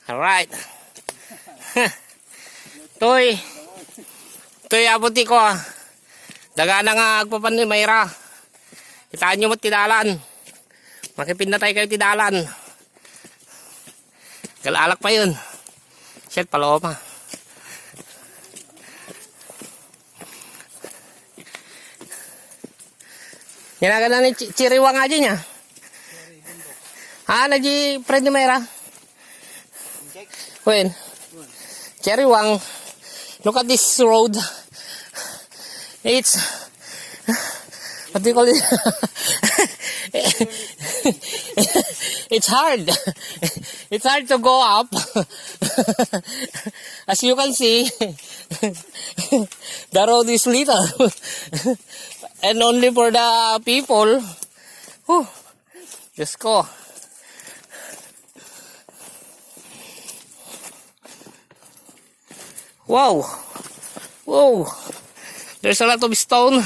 Alright. Toy abuti ko ah. Daga na nga agpapan ni Mayra. Kitaan nyo mo tidalan. Makipin na tayo kayo tidalan. Galalak pa yun. Shit, paloma. Ginagana ni Chiriwang aja niya. Ah, naji friend ni Mayra. When? Chiriwang. Look at this road. It's what do you call it? It's hard. It's hard to go up. As you can see, the road is little. And only for the people. Whew. Diyos ko. Wow. Whoa. There's a lot of stone.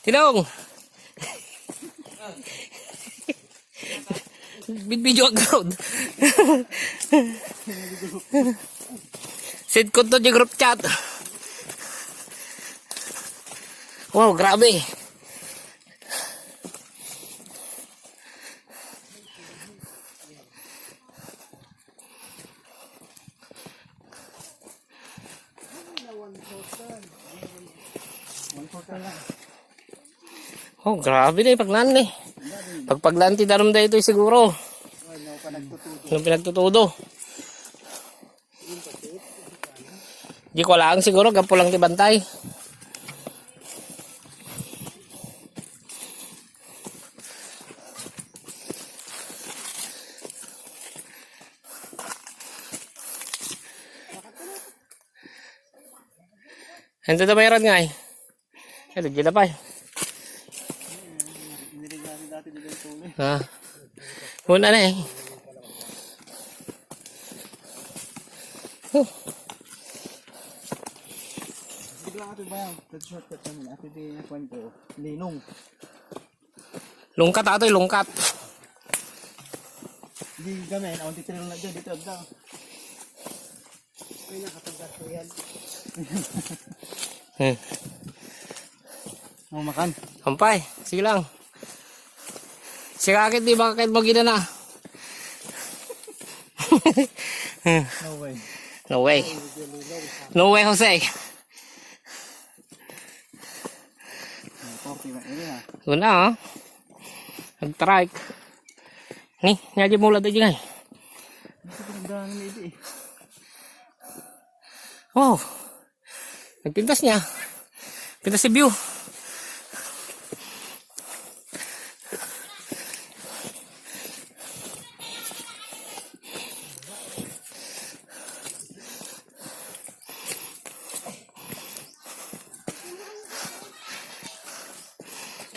Tinong. Video agad. Send ko to di group chat. Wow, grabe. Oh, grabe na yung paglan eh. Pagpaglan ti darum da ito siguro. Yung pinagtutudo. Di ko lang siguro, gapo lang ti bantay. Ito na mayroon nga eh. Ito, gila pa eh. Ha? Una na eh. Lungkat ato eh, lungkat. Hindi kami, ako titiril na dyan, dito daw. May nakatagat ko yan. Mau makan? Hampay, sige lang. Sige akit di ba kahit magina na. No way. No way. No way, Jose. Una oh. Nag-trike. Ni, ngaji mula tayo ngay. Wow. Nagpintas niya. Pintas si view.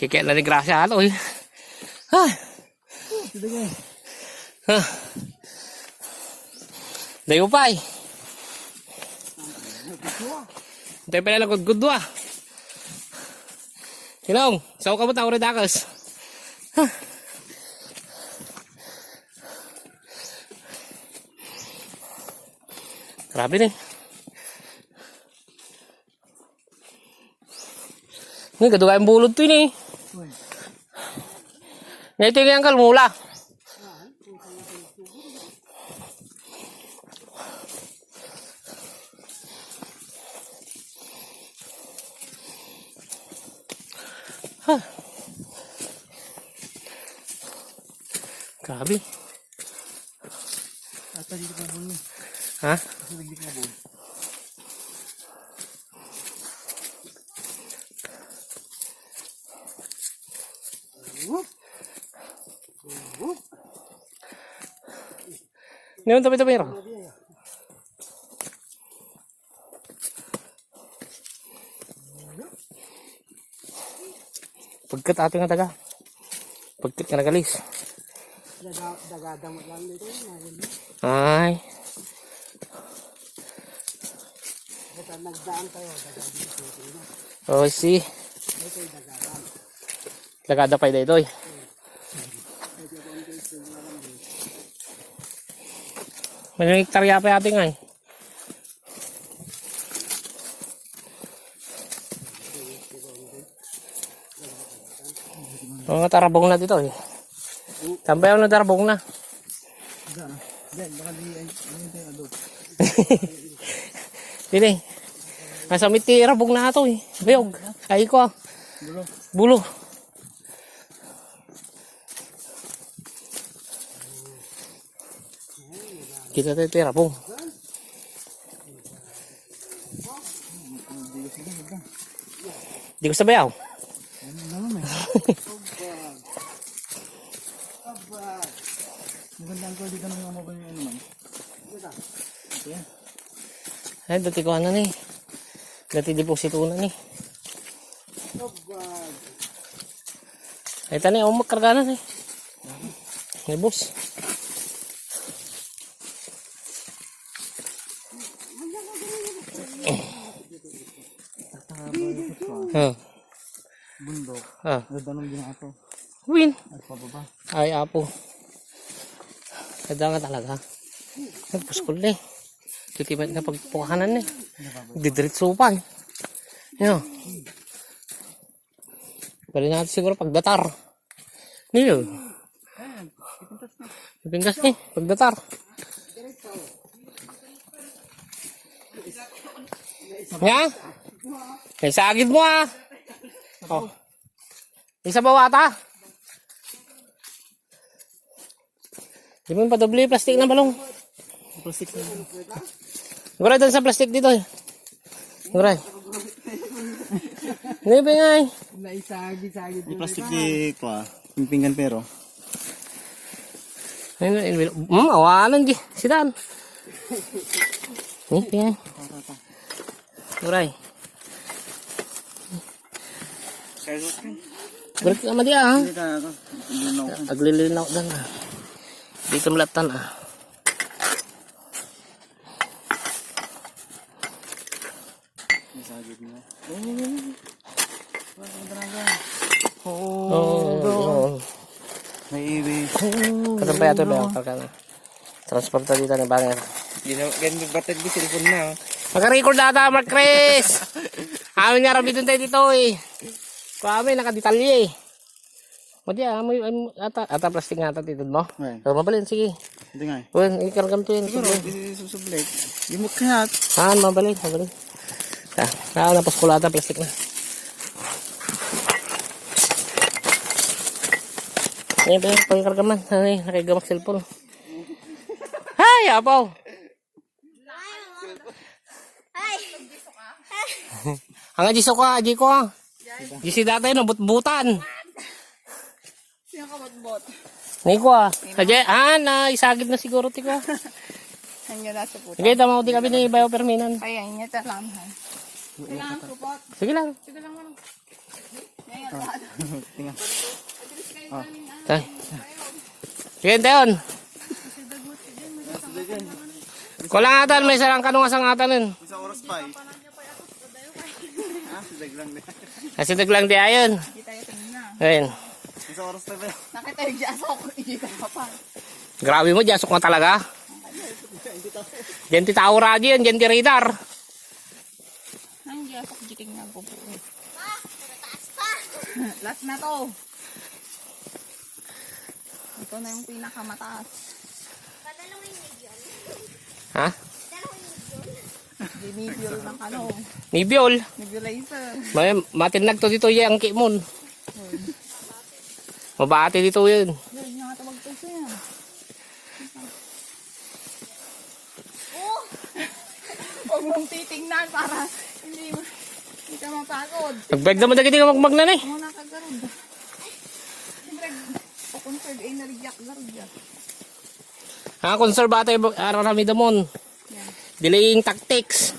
Kikit na ni Gracia halo eh. Ha. Ha. Dayo pa eh. Tayo pala lang gudwa. Sinong, saan ka mo tao redakas? Ha. Grabe rin. Ini kedua yang bulut tuh ini. Ini itu yang kalmula. Hah. Grabe. Ata dito po bun. Hah? Dito po bun. Ini untuk itu merah. Pagkat ato nga taga. Pagkat nga nagalis. Dagadamot lang dito. Ay. Nagdaan tayo. Oh, see. Ito yung dagadam. Tagadapay na ito eh. May hektarya pa yating ay. Mga tarabong na dito eh. Tambayaw na tarabong na. Diyan, baka di ano yung adob. Dili. Nasa miti rabong na ito eh. Bayog. Ay ko ah. Bulo. Bulo. Kita tayo tirabong. Di ko sabayaw. Ano naman eh. Magandang ko dito nang mga yung ano man. Okay. Ay, dati ko ano ni. Dati deposito na ni. Ay, tani, umag karganan eh. May bus. Ha. Bundok. Ha. Gadanong ginato. Win. At pababa. Ay, apo. Kada nga talaga. Nagpuskol na eh. Titibat na pagpukanan eh. Didiritsupan. Yan. Bali natin siguro pagdatar. Niyo. Pipintas eh. Pagdatar. Nga? May sagid mo ah. Oh. Isa bawata. Di mo yung padobli plastic ng balong. Plastic na. Guray doon sa plastic dito eh. Guray. Hindi ba nga eh. Naisagid. Di plastic di ko ah. Pimpingan pero. Awalan di. Sidan. Hindi nga. Guray. Guray ka naman di ah. Hindi ka ako. Aglilinaw doon ah. Dito malatan ah. Naisagid mo. Oh. May iwi. Kasabay ato ba yung karga na. Transporta dito ni Banger. Ganyan batid ko cellphone na. Magka-record na ata, Mark Chris! Amin nga rabi doon tayo dito eh. Kami, nakadetalye eh. Madi ah, may ata plastic nga ata dito mo. Right. So, mabalin, sige. Hindi nga eh. Well, ikargam to yun. Siguro, isusublik. Yung mukhat. Saan, mabalin. Napos ko ata plastic na. Ayan pa yung pagkargaman. Ay, nakigamak cellphone. Hay, apaw! Ang aji ka, aji ko ah. Gisi dati no, but-butan. Sino ka bot-bot? Ngayon ko ah. Aji, isagid na siguro ti ko. Hanggang nasa puto. Sige, tama ko di kami ni Bayo Perminan. Kaya niya talang ha. Kailangan ko po. Sige lang. Sige lang mo. Ngayon lahat. Tingnan. Tay. Sige, tayon. Kulang atan, may sarang kanong asang atan nun. Isang oras pa eh. Sidaglang na. Kasi daglang di ayon. Hindi tayo tingin na. Ayun. Isang oras pa ba? Nakita yung jasok. Hindi ka pa. Grabe mo, jasok na talaga. Diyan ti tao radyo yan, diyan ti radar. Ang jasok jiting na po po. Last na to. Ito na yung pinakamataas. Ha? Binibiyol ng ano. Nibiol. Nebulizer. Matinag to dito yung kimon. Mabati dito yun. Yan, yung natawag to siya. Huwag mong titingnan para hindi ka mapagod. Nagbag naman na hindi ka magmagnan eh. Muna ka garod. Siyempre, pakonserve ay nariyak garod yan. Konserbate ararami damon. Yan. Delaying tactics.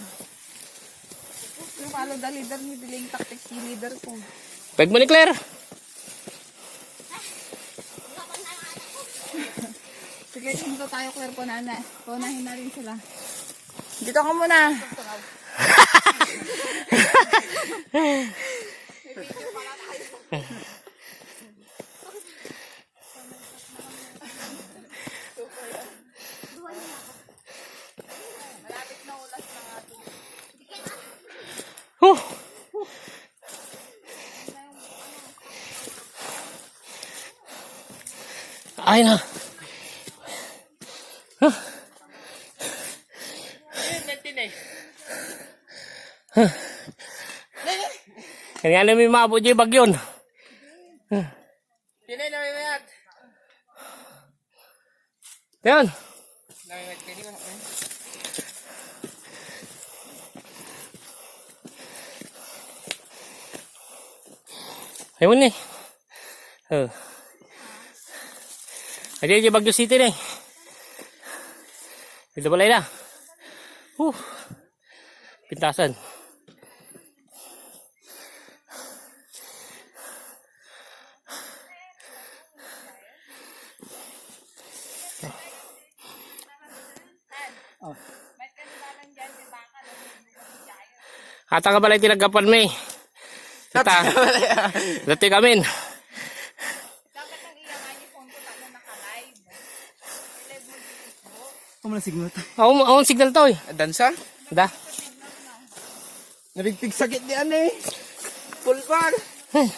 Yung follow the leader ni Diling Tactics ni leader ko. Pwede mo ni Claire. Sige, dito tayo Claire po nana. Punahin na rin sila. Dito ka muna. Ay na. Huh? Huh? Kaya na may maabot yung bagyon. Tinay na may mayat. Yan. Ayun ni. Ada je Baguio City ni. Dito balay na. Pintasan. Ata ka balay tinagapan may. Ata. Dati kamin. Dapat nang iyangan yung phone ko tapos naka-live. Live mo dito. Ako mo na signal tayo. Ako signal to eh. Dansa? Da. Nabigtig sakit di ano eh. Full bar. Ay.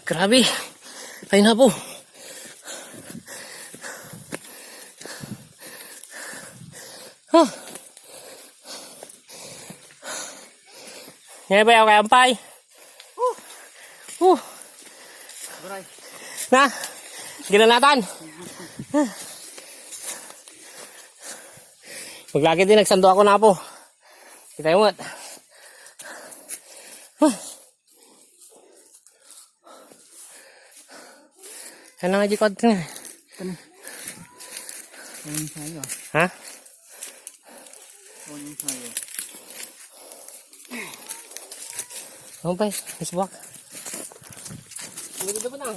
Grabe. Ayun na po. Huh. Ngayon ba yung kay Ampay? Na? Ginanatan? Maglagi din, nagsando ako na po. Kita yung mat. Ano nga jikot nga? Ano sayo? Ha? Ano sayo? Ampay, isbak. Ano dito ba na?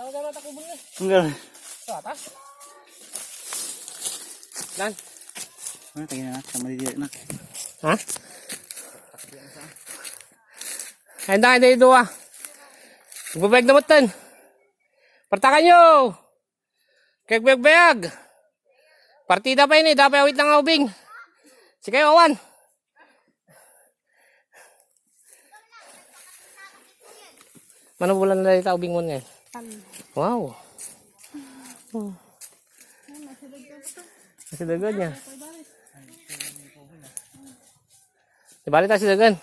Tawa-tawa tak kubung ni. Enggak. Sa atas. Lan. Ano tayo na sama di nak. Ha? Handa na ito ah. Magbabag na matan. Partakan nyo. Kag-bag-bag. Partida pa ini. Dapat awit lang ubing. Sige awan. Mana bulan na ito ubing mo ngayon? Wow. Masih dagan niya. Dibalik tayo si dagan.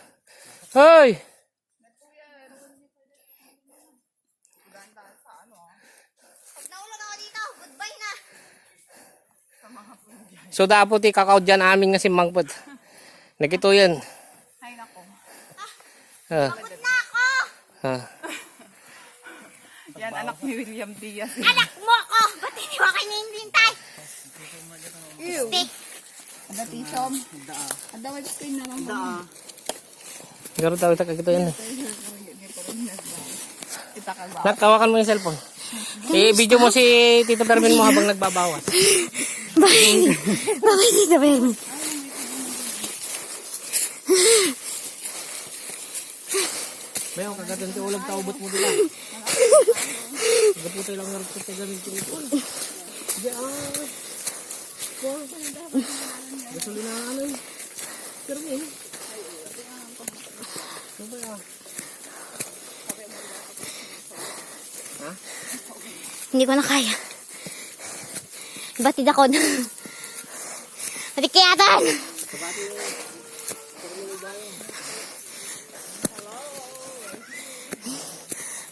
Hoy! Naulog ako dito. Goodbye na. So dapat ikakaw dyan amin nga si Mangpot. Nagito yan. Ay nako. Pagod na ako. Yan, anak ni William Diaz. Anak mo ako. Ba't hindi mo kayo nahintay? Stick. Ada tisom. Ada white screen na lang. Garo tayo kagito yan. Kita ka ba? Nakawakan mo yung cellphone. I-video mo si Tito Permin mo habang nagbabawas. Bye. Bye, Tito Permin. Bayo, kagatan ti ulag taubot mo dila. Gaputoy lang nga rin gamit ko ito. Hindi gasolina ano eh. Pero eh. Ano ba yan? Ha? Hindi ko na kaya. Batid ako. Batid kayatan.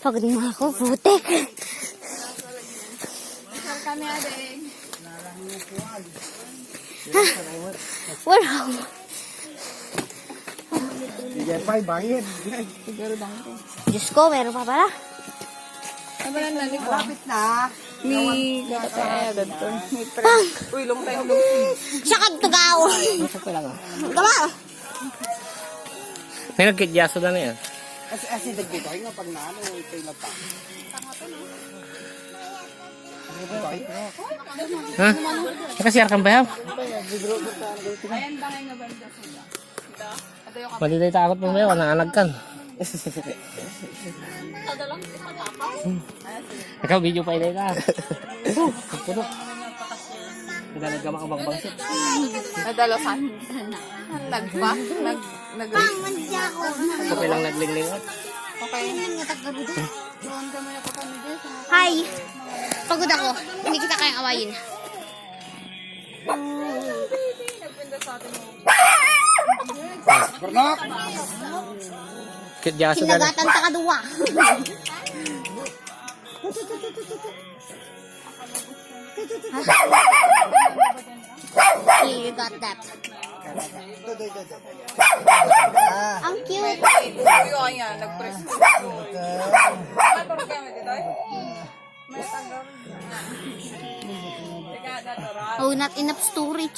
Pagod na ako, putik. Sir kami ate. Wala. Siguro lang ito. Diyos ko, meron pa pala. Ano lang nalik ko? Malapit na. May gata to. May Pang! Uy, long tayo long. Sakad tugaw. Isa pa lang ah. Tama. May nagkidyaso na yan. Kasi dagdito kayo nga pag naano, ito yung lapa. Ha? Nakasiyar kang bayaw? Ayan bangay nga banda sila. Ito yung Mali takot mo bayaw, nanganag kan. Ikaw, video pa ilay ka. Puno. Nagalag ka makabang-bangsit. nadalasan. Nagpa? Mandi ako. Ako lang naglinglingot. Okay. Hi. Pagod ako. Hindi kita kayang awayin. Bernok! Kidyaso na rin. Kinagatan ta kaduwa. You got that. Ang cute. Uy, o kanya. Nag-press. Matulog kami dito. May tanggal. Oh, not enough storage.